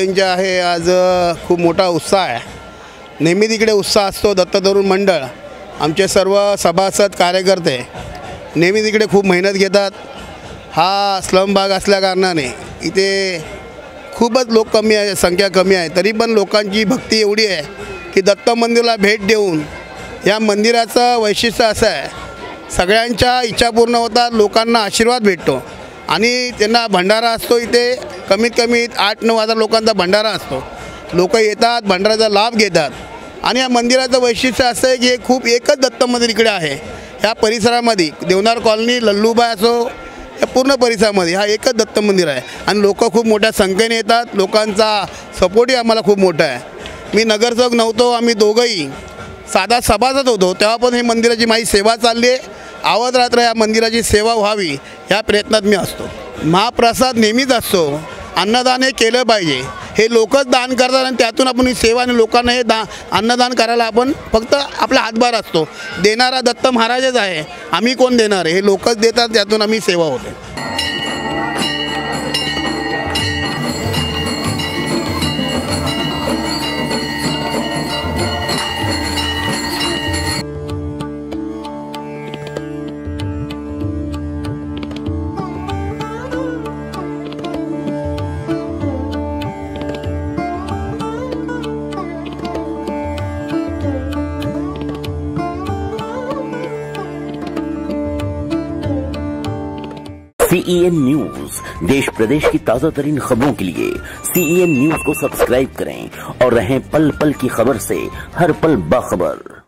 जयंती आहे। आज खूप मोठा उत्साह आहे। नेहमी तिकडे उत्साह असतो। दत्त तरुण मंडळ आमचे सर्व सभासद कार्यकर्ते नेहमी तिकडे खूप मेहनत घेतात। हा स्लम भाग असल्या कारणाने इथे खूपच लोक कमी आहे, संख्या कमी आहे, तरी पण लोकांची भक्ती एवढी आहे की दत्त मंदिराला भेट देऊन या मंदिराचं वैशिष्ट्य असं आहे, सगळ्यांच्या इच्छा पूर्ण होतात, लोकांना आशीर्वाद भेटतो आणि त्यांना भंडारा असतो। इथे कमीत कमी 8-9 हजार लोकांचा भंडारा असतो। लोक येतात, भंडाराचा लाभ घेतात आणि या मंदिराचं वैशिष्ट्य असं आहे की खूप एकच दत्त मंदिर इकडे आहे। या परिसरामध्ये देवनार कॉलनी, लल्लूबाई असो, या पूर्ण परिसरामध्ये हा एकच दत्त मंदिर आहे आणि लोक खूप मोठ्या संख्येने येतात। लोकांचा सपोर्टही आम्हाला खूप मोठा आहे। मी नगरसेवक नव्हतो, आम्ही दोघंही साधा सभासद होतो, तेव्हा पण हे मंदिराची माझी सेवा चालली आहे। आवत रात्र या मंदिराची सेवा व्हावी या प्रयत्नात मी असतो। महाप्रसाद नेहमीच असतो। अन्नदान हे केलं पाहिजे। हे लोकच दान करतात आणि त्यातून आपण ही सेवा आणि लोकांना हे अन्नदान करायला आपण फक्त आपला हातभार असतो। देणारा दत्त महाराजच आहे, आम्ही कोण देणार? हे लोकच देतात, त्यातून आम्ही सेवा होते। CEN न्यूज, देश प्रदेश की ताजा तरीन खबरों के लिए CEN न्यूज को सब्सक्राइब करें और रहें पल पल की खबर से हर पल बाखबर।